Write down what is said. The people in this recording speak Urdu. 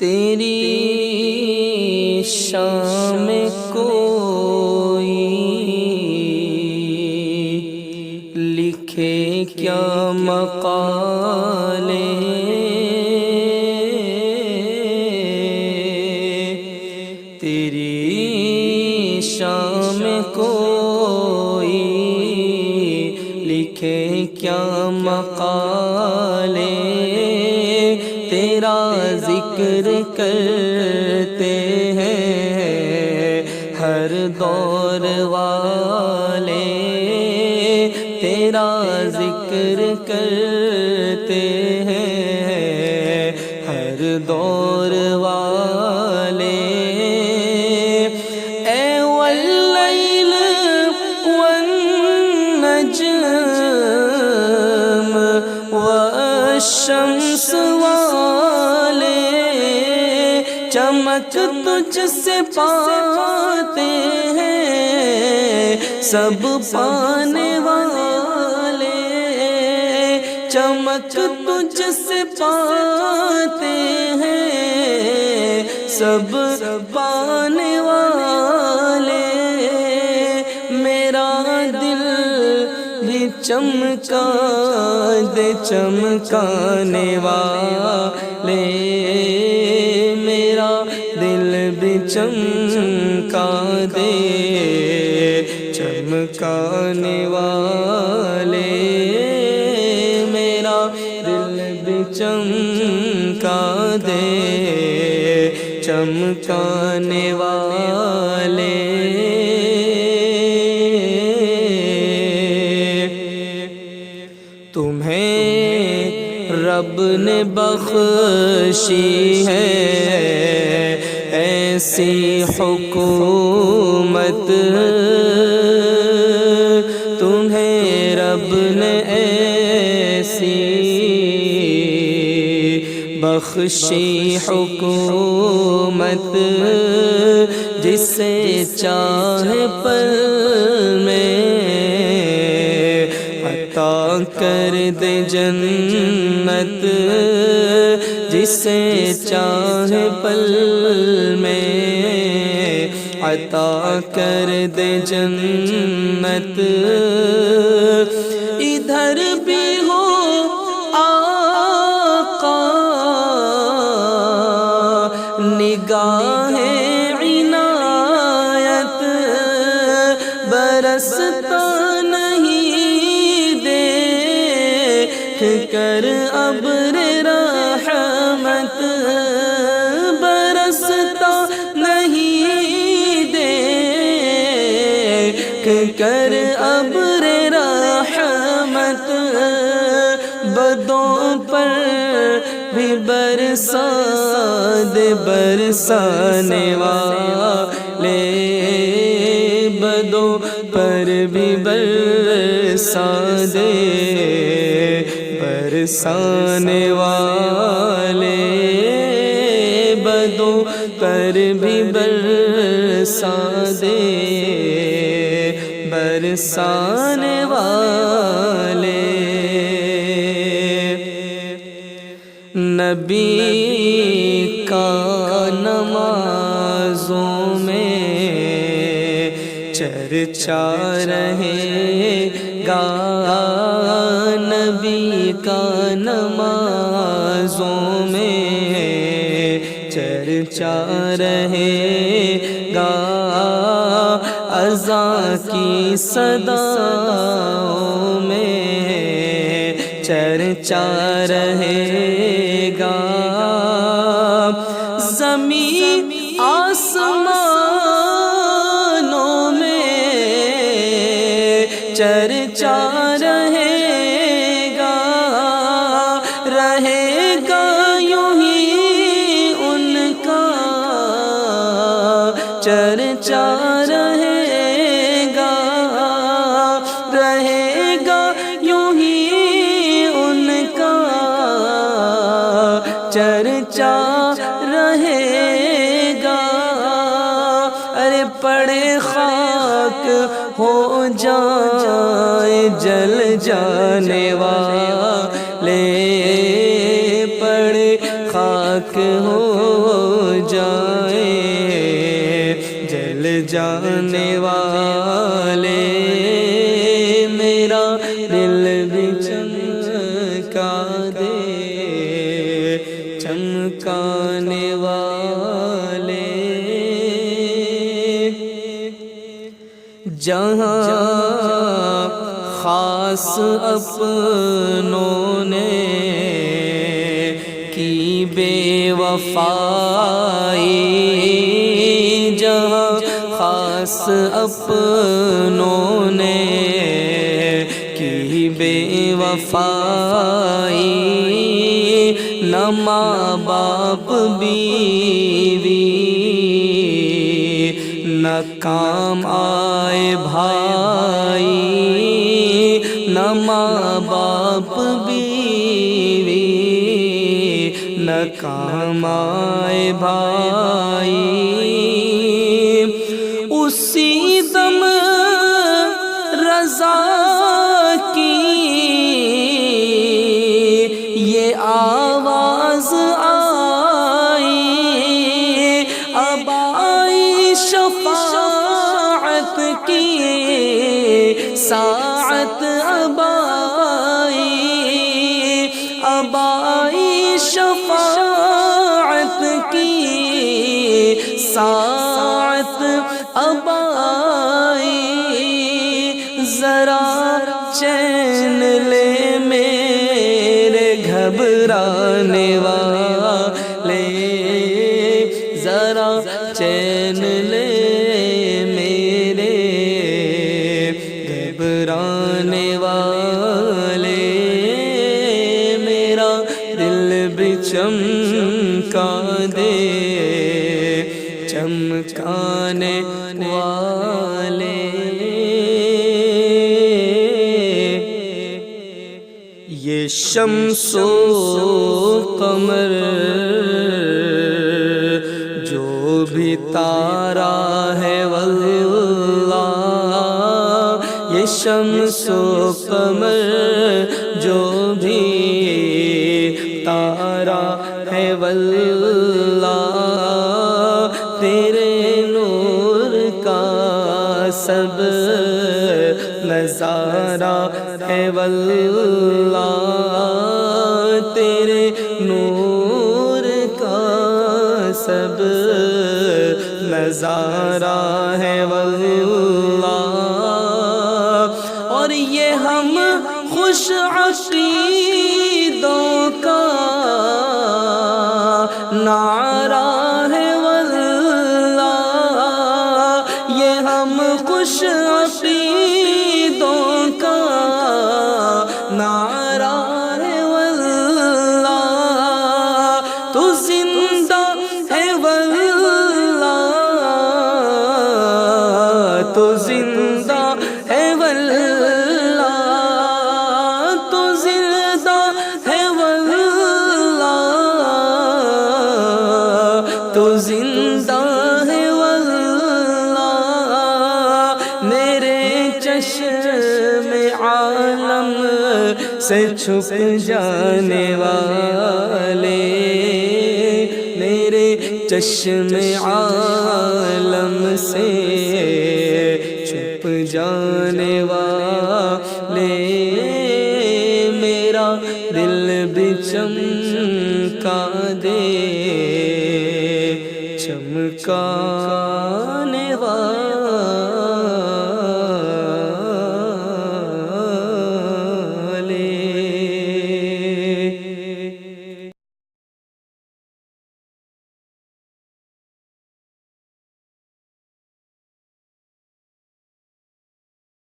تیری شان میں کوئی لکھے کیا مقالے، تیری شان میں کوئی لکھے کیا مقالے، تیرا ذکر کرتے ہیں ہر دور والے، تیرا ذکر کرتے ہیں ہر دور والے۔ اے واللیل والنجم والشمس والے، چمک تجھ سے پاتے ہیں سب پانے والے، چمک تجھ سے پاتے ہیں سب پانے والے، میرا دل بھی چمکا دے چمکانے والے، میرا دل بھی چمکا دے چمکانے والے، میرا دل بھی چمکا دے چمکانے والے۔ تمہیں رب نے بخشی ہے ایسی حکومت، تمہیں رب نے ایسی بخشی حکومت، جسے چاہے پل میں عطا کر دے جنت، جسے چاہے پل میں عطا کر دے جنت، ادھر بھی ہو آقا نگاہ عنایت، برستا نہیں دیکھ کر ابر رحمت، برستا نہیں دیکھ کر ابر رحمت، بدوں پر بھی برسا دے برسانے والے، بدوں پر بھی برسا دے برسانے والے، بدوں پر بھی برسا دے برسانے والے۔ نبی کا نمازوں میں چرچا رہے گا، نبی کا نمازوں میں چرچا رہے گا، اذان کی صداؤں میں چرچا رہے گا، زمین آسمانوں میں چرچا رہے گا، رہے گا یوں ہی ان کا چرچا رہے گا، رہے گا یوں ہی ان کا چرچا رہے گا، ارے پڑے خاک ہو جائے جل جانے والے، پڑے خاک ہو جائے جل جانے والے میرا دل بھی چمکا دے چمکانے والے جہاں خاص اپنوں نے کی بے وفائی جہاں خاص اپنوں نے کی بے وفائی نہ ماں باپ بیوی نہ کام آئے بھائی نہ ماں باپ بیوی نہ کام آئے بھائی اسی دم رضا کی یہ آواز آئی اب آئی شفاعت کی ساعت اب آئی شفاعت کی ساعت اب آئی ذرا چین لے میرے گھبرانے والے ذرا چین لے میرے گھبرانے والے میرا دل بھی چمکا دے چمکانے والے یہ شمس و قمر جو بھی تارا ہے واللہ یہ شمس و قمر جو بھی تارا ہے واللہ تیرے نور کا سب نظارہ ہے واللہ تیرے نور کا سب نظارہ ہے واللہ اور یہ ہم خوش عقیدوں کا نعرہ ہے واللہ یہ ہم خوش عقیدوں کا نعرہ ہے واللہ تو زندہ ہے واللہ تو زندہ ہے واللہ تو زندہ ہے واللہ تو زندہ ہے واللہ میرے چشم عالم سے چھپ جانے والے میرے چشم عالم سے چھپ جانے والے میرا دل بھی چمکا دے چمکا